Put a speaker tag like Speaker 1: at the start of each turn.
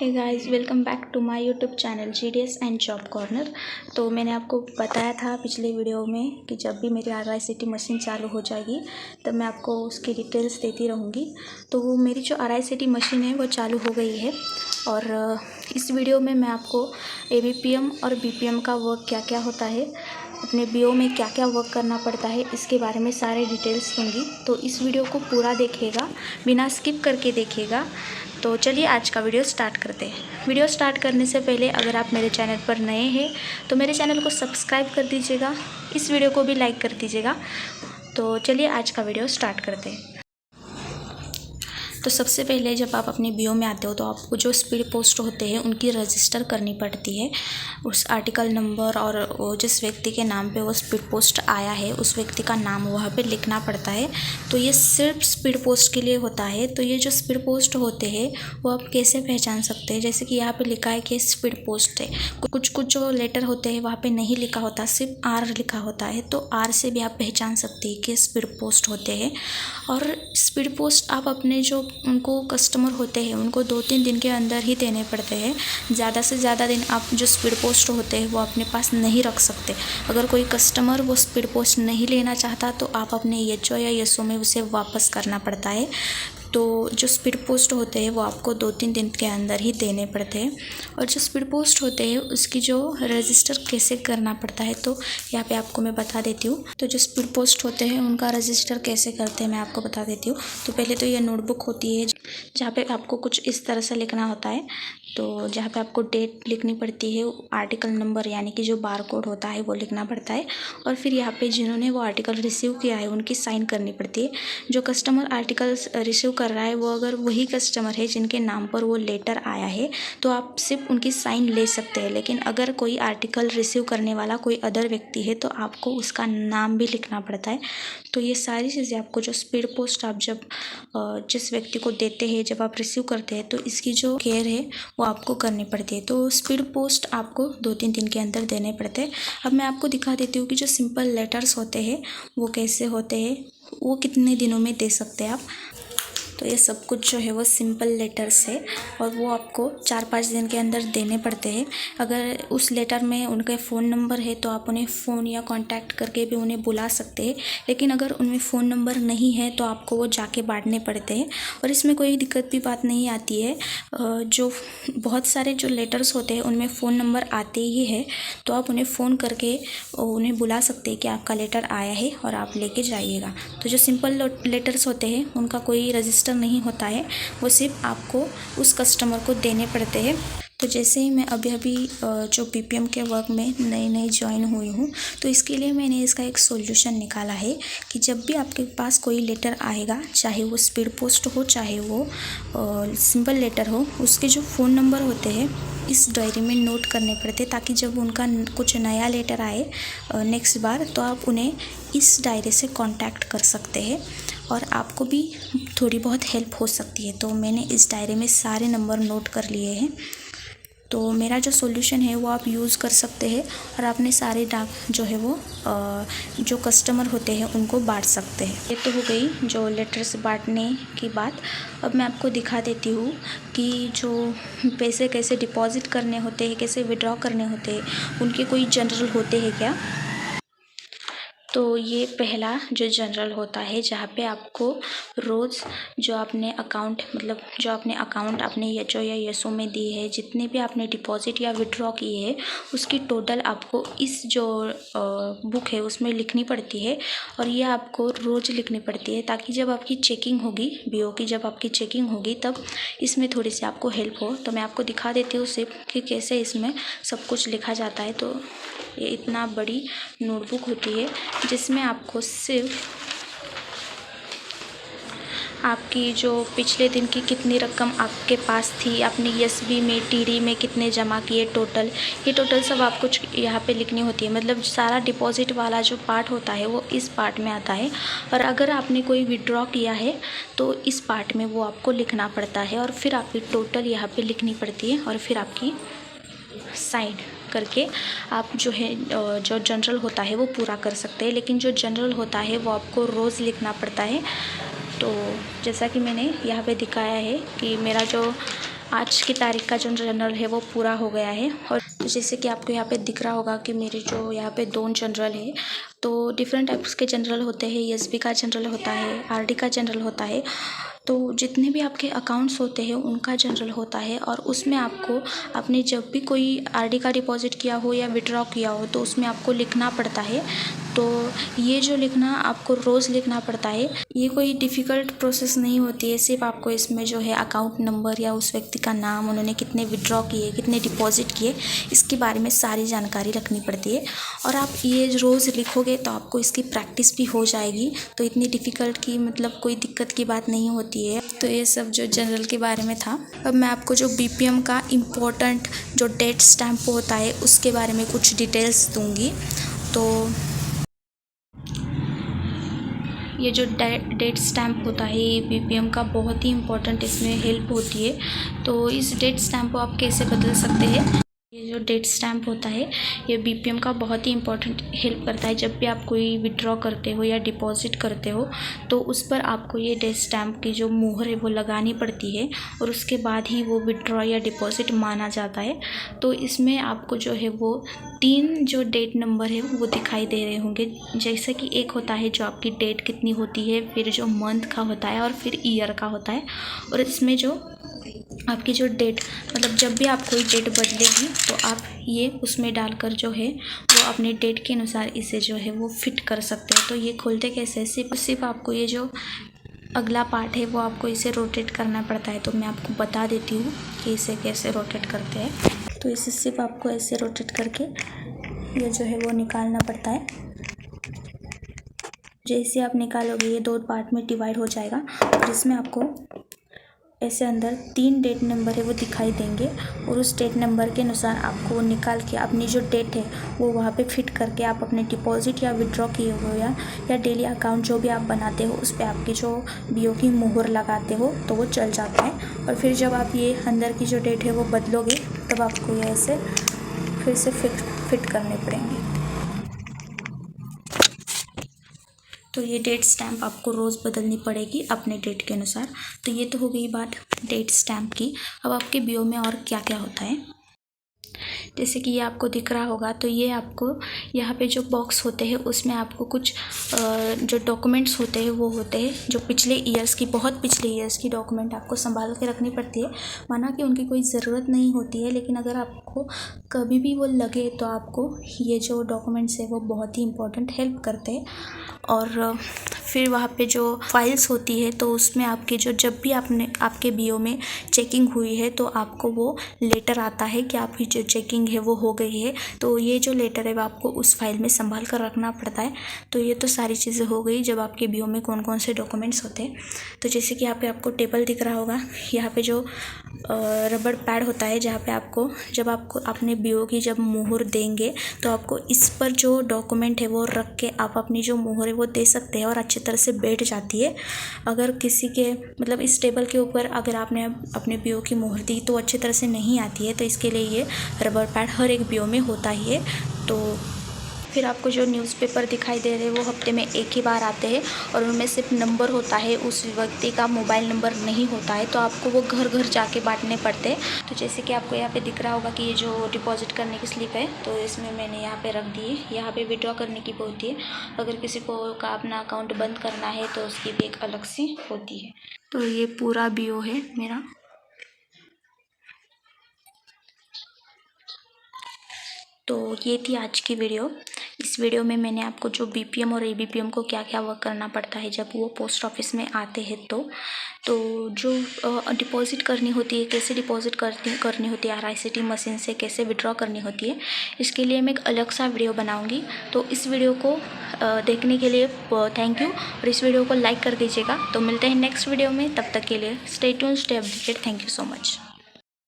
Speaker 1: Hey guys, welcome back to my YouTube channel GDS and job corner. तो मैंने आपको बताया था पिछले वीडियो में कि जब भी मेरी RICT मशीन चालू हो जाएगी तब मैं आपको उसकी डिटेल्स देती रहूँगी। तो वो मेरी जो RICT मशीन है वो चालू हो गई है और इस वीडियो में मैं आपको ABPM और BPM का वर्क क्या क्या होता है, अपने BO में क्या क्या वर्क करना पड़ता है, इसके बारे में सारे डिटेल्स दूँगी। तो इस वीडियो को पूरा देखिएगा, बिना स्किप करके देखिएगा। तो चलिए आज का वीडियो स्टार्ट करते हैं। वीडियो स्टार्ट करने से पहले अगर आप मेरे चैनल पर नए हैं तो मेरे चैनल को सब्सक्राइब कर दीजिएगा, इस वीडियो को भी लाइक कर दीजिएगा। तो चलिए आज का वीडियो स्टार्ट करते हैं। तो सबसे पहले जब आप अपने BO में आते हो तो आपको जो स्पीड पोस्ट होते हैं उनकी रजिस्टर करनी पड़ती है। उस आर्टिकल नंबर और वो जिस व्यक्ति के नाम पे वो स्पीड पोस्ट आया है उस व्यक्ति का नाम वहाँ पे लिखना पड़ता है। तो ये सिर्फ स्पीड पोस्ट के लिए होता है। तो ये जो स्पीड पोस्ट होते हैं वो आप कैसे पहचान सकते हैं, जैसे कि यहाँ पे लिखा है कि स्पीड पोस्ट है। कुछ जो लेटर होते हैं वहाँ पे नहीं लिखा होता, सिर्फ R लिखा होता है। तो R से भी आप पहचान सकते हैं कि स्पीड पोस्ट होते हैं। और स्पीड पोस्ट आप अपने जो उनको कस्टमर होते हैं उनको 2-3 दिन के अंदर ही देने पड़ते हैं। ज़्यादा से ज़्यादा दिन आप जो स्पीड पोस्ट होते हैं वो अपने पास नहीं रख सकते। अगर कोई कस्टमर वो स्पीड पोस्ट नहीं लेना चाहता तो आप अपने HO या SO में उसे वापस करना पड़ता है। तो जो स्पीड पोस्ट होते हैं वो आपको 2-3 दिन के अंदर ही देने पड़ते हैं। और जो स्पीड पोस्ट होते हैं उसकी जो रजिस्टर कैसे करना पड़ता है तो यहाँ पे आपको मैं बता देती हूँ। तो जो स्पीड पोस्ट होते हैं उनका रजिस्टर कैसे करते हैं मैं आपको बता देती हूँ। तो पहले तो यह नोटबुक होती है जहाँ पे आपको कुछ इस तरह से लिखना होता है। तो जहाँ पे आपको डेट लिखनी पड़ती है, आर्टिकल नंबर यानी कि जो बार कोड होता है वो लिखना पड़ता है। और फिर यहाँ पे जिन्होंने वो आर्टिकल रिसीव किया है उनकी साइन करनी पड़ती है। जो कस्टमर आर्टिकल्स रिसीव कर रहा है वो अगर वही कस्टमर है जिनके नाम पर वो लेटर आया है तो आप सिर्फ उनकी साइन ले सकते हैं। लेकिन अगर कोई आर्टिकल रिसीव करने वाला कोई अदर व्यक्ति है तो आपको उसका नाम भी लिखना पड़ता है। तो ये सारी चीज़ें आपको जो स्पीड पोस्ट आप जब जिस व्यक्ति को देते हैं, जब आप रिसीव करते हैं तो इसकी जो केयर है वो आपको करनी पड़ती है। तो स्पीड पोस्ट आपको 2-3 दिन के अंदर देने पड़ते हैं। अब मैं आपको दिखा देती हूँ कि जो सिंपल लेटर्स होते हैं वो कैसे होते हैं, वो कितने दिनों में दे सकते हैं आप। तो ये सब कुछ जो है वो सिंपल लेटर्स है और वो आपको 4-5 दिन के अंदर देने पड़ते हैं। अगर उस लेटर में उनके फ़ोन नंबर है तो आप उन्हें फ़ोन या कांटेक्ट करके भी उन्हें बुला सकते हैं। लेकिन अगर उनमें फ़ोन नंबर नहीं है तो आपको वो जाके बांटने पड़ते हैं। और इसमें कोई दिक्कत भी बात नहीं आती है। जो बहुत सारे जो लेटर्स होते हैं उनमें फ़ोन नंबर आते ही है तो आप उन्हें फ़ोन करके उन्हें बुला सकते हैं कि आपका लेटर आया है और आप लेके जाइएगा। तो जो सिंपल लेटर्स होते हैं उनका कोई रजिस्टर नहीं होता है, वो सिर्फ आपको उस कस्टमर को देने पड़ते हैं। तो जैसे ही मैं अभी जो BPM के वर्क में नई ज्वाइन हुई हूँ तो इसके लिए मैंने इसका एक सॉल्यूशन निकाला है कि जब भी आपके पास कोई लेटर आएगा, चाहे वो स्पीड पोस्ट हो चाहे वो सिंपल लेटर हो, उसके जो फ़ोन नंबर होते हैं इस डायरी में नोट करने पड़ते ताकि जब उनका कुछ नया लेटर आए नेक्स्ट बार तो आप उन्हें इस डायरी से कांटेक्ट कर सकते हैं और आपको भी थोड़ी बहुत हेल्प हो सकती है। तो मैंने इस डायरी में सारे नंबर नोट कर लिए हैं। तो मेरा जो सॉल्यूशन है वो आप यूज़ कर सकते हैं और आपने सारे डाक जो है वो जो कस्टमर होते हैं उनको बांट सकते हैं। ये तो हो गई जो लेटर्स बांटने की बात। अब मैं आपको दिखा देती हूँ कि जो पैसे कैसे डिपॉज़िट करने होते हैं, कैसे विड्रॉ करने होते हैं, उनके कोई जनरल होते हैं क्या। तो ये पहला जो जनरल होता है जहाँ पे आपको रोज़ जो आपने अकाउंट जो आपने अकाउंट अपने HO या SO में दी है, जितने भी आपने डिपॉज़िट या विड्रॉ किए हैं उसकी टोटल आपको इस जो बुक है उसमें लिखनी पड़ती है। और ये आपको रोज़ लिखनी पड़ती है ताकि जब आपकी चेकिंग होगी BO की, जब आपकी चेकिंग होगी तब इसमें थोड़ी सी आपको हेल्प हो। तो मैं आपको दिखा देती हूँ सिर्फ कि कैसे इसमें सब कुछ लिखा जाता है। तो ये इतना बड़ी नोटबुक होती है जिसमें आपको सिर्फ आपकी जो पिछले दिन की कितनी रकम आपके पास थी, आपने SB में TD में कितने जमा किए, ये टोटल सब आपको यहाँ पे लिखनी होती है। मतलब सारा डिपॉज़िट वाला जो पार्ट होता है वो इस पार्ट में आता है। और अगर आपने कोई विड्रॉ किया है तो इस पार्ट में वो आपको लिखना पड़ता है और फिर आपकी टोटल यहाँ पे लिखनी पड़ती है और फिर आपकी साइन करके आप जो है जो जनरल होता है वो पूरा कर सकते हैं। लेकिन जो जनरल होता है वो आपको रोज़ लिखना पड़ता है। तो जैसा कि मैंने यहाँ पे दिखाया है कि मेरा जो आज की तारीख का जो जनरल है वो पूरा हो गया है। और जैसे कि आपको यहाँ पे दिख रहा होगा कि मेरे जो यहाँ पे 2 जनरल है, तो डिफरेंट टाइप्स के जनरल होते हैं। एसबी का जनरल होता है, आरडी का जनरल होता है। तो जितने भी आपके अकाउंट्स होते हैं उनका जनरल होता है, और उसमें आपको आपने जब भी कोई आरडी का डिपॉजिट किया हो या विड्रॉ किया हो तो उसमें आपको लिखना पड़ता है। तो ये जो लिखना आपको रोज़ लिखना पड़ता है, ये कोई डिफ़िकल्ट प्रोसेस नहीं होती है। सिर्फ आपको इसमें जो है अकाउंट नंबर या उस व्यक्ति का नाम, उन्होंने कितने विड्रॉ किए, कितने डिपॉजिट किए, इसके बारे में सारी जानकारी रखनी पड़ती है। और आप ये रोज़ लिखोगे तो आपको इसकी प्रैक्टिस भी हो जाएगी। तो इतनी डिफ़िकल्ट की मतलब कोई दिक्कत की बात नहीं होती है। तो ये सब जो जनरल के बारे में था। अब मैं आपको जो बीपीएम का इम्पोर्टेंट जो डेट स्टैम्प होता है उसके बारे में कुछ डिटेल्स दूँगी। तो ये जो डेट स्टैम्प होता है ये बीपीएम का बहुत ही इम्पोर्टेंट इसमें हेल्प होती है। तो इस डेट स्टैम्प को आप कैसे बदल सकते हैं? ये जो डेट स्टैम्प होता है ये बीपीएम का बहुत ही इम्पोर्टेंट हेल्प करता है। जब भी आप कोई विड्रॉ करते हो या डिपॉजिट करते हो तो उस पर आपको ये डेट स्टैम्प की जो मुहर है वो लगानी पड़ती है, और उसके बाद ही वो विड्रॉ या डिपॉजिट माना जाता है। तो इसमें आपको जो है वो 3 जो डेट नंबर है वो दिखाई दे रहे होंगे। जैसे कि एक होता है जो आपकी डेट कितनी होती है, फिर जो मंथ का होता है, और फिर ईयर का होता है। और इसमें जो आपकी जो डेट मतलब जब भी आप कोई डेट बदलेगी तो आप ये उसमें डालकर जो है वो अपने डेट के अनुसार इसे जो है वो फिट कर सकते हैं। तो ये खोलते कैसे, सिर्फ आपको ये जो अगला पार्ट है वो आपको इसे रोटेट करना पड़ता है। तो मैं आपको बता देती हूँ कि इसे कैसे रोटेट करते हैं। तो इसे सिर्फ आपको ऐसे रोटेट करके ये जो है वो निकालना पड़ता है। जैसे आप निकालोगे ये 2 पार्ट में डिवाइड हो जाएगा, और इसमें आपको ऐसे अंदर 3 डेट नंबर है वो दिखाई देंगे, और उस डेट नंबर के अनुसार आपको निकाल के अपनी जो डेट है वो वहाँ पे फिट करके आप अपने डिपॉजिट या विड्रॉ किए हुए या डेली अकाउंट जो भी आप बनाते हो उस पर आपकी जो बीओ की मुहर लगाते हो तो वो चल जाता है। और फिर जब आप ये अंदर की जो डेट है वो बदलोगे तब आपको ये ऐसे फिर से फिट करने पड़ेंगे। तो ये डेट स्टैम्प आपको रोज़ बदलनी पड़ेगी अपने डेट के अनुसार। तो ये तो हो गई बात डेट स्टैम्प की। अब आपके बीओ में और क्या क्या होता है, जैसे कि ये आपको दिख रहा होगा। तो ये आपको यहाँ पे जो बॉक्स होते हैं उसमें आपको कुछ जो डॉक्यूमेंट्स होते हैं वो होते हैं जो पिछले ईयर्स की, बहुत पिछले ईयर्स की डॉक्यूमेंट आपको संभाल के रखनी पड़ती है। माना कि उनकी कोई ज़रूरत नहीं होती है, लेकिन अगर आपको कभी भी वो लगे तो आपको ये जो डॉक्यूमेंट्स है वो बहुत ही इंपॉर्टेंट हेल्प करते हैं। और फिर वहाँ पे जो फाइल्स होती है तो उसमें आपके जो जब भी आपके बीओ में चेकिंग हुई है तो आपको वो लेटर आता है कि आपकी जो चेकिंग है वो हो गई है। तो ये जो लेटर है वो आपको उस फाइल में संभाल कर रखना पड़ता है। तो ये तो सारी चीज़ें हो गई जब आपके बीओ में कौन कौन से डॉक्यूमेंट्स होते हैं। तो जैसे कि यहाँ पे आपको टेबल दिख रहा होगा, यहाँ पे जो रबड़ पैड होता है जहाँ पे आपको जब आपको अपने बीओ की जब मुहर देंगे तो आपको इस पर जो डॉक्यूमेंट है वो रख के आप अपनी जो मुहर है वो दे सकते हैं और अच्छी तरह से बैठ जाती है। अगर किसी के मतलब इस टेबल के ऊपर अगर आपने अपने बीओ की मुहर दी तो अच्छी तरह से नहीं आती है। तो इसके लिए ये रबड़ पैड हर एक बीओ में होता ही है। तो फिर आपको जो न्यूज़पेपर दिखाई दे रहे हैं वो हफ्ते में एक ही बार आते हैं और उनमें सिर्फ नंबर होता है, उस व्यक्ति का मोबाइल नंबर नहीं होता है। तो आपको वो घर घर जाके बांटने पड़ते हैं। तो जैसे कि आपको यहाँ पे दिख रहा होगा कि ये जो डिपॉजिट करने की स्लिप है तो इसमें मैंने यहाँ पे रख दी है। यहाँ पे विड्रॉ करने की भी होती है। अगर किसी को का अपना अकाउंट बंद करना है तो उसकी भी एक अलग सी होती है। तो ये पूरा बीओ है मेरा। तो ये थी आज की वीडियो। इस वीडियो में मैंने आपको जो बीपीएम और एबीपीएम को क्या क्या वर्क करना पड़ता है जब वो पोस्ट ऑफिस में आते हैं तो जो डिपॉजिट करनी होती है, कैसे डिपॉजिट करनी होती है RICT मशीन से, कैसे विड्रॉ करनी होती है, इसके लिए मैं एक अलग सा वीडियो बनाऊंगी। तो इस वीडियो को देखने के लिए थैंक यू, और इस वीडियो को लाइक कर दीजिएगा। तो मिलते हैं नेक्स्ट वीडियो में, तब तक के लिए stay tuned, stay updated. Thank you so much.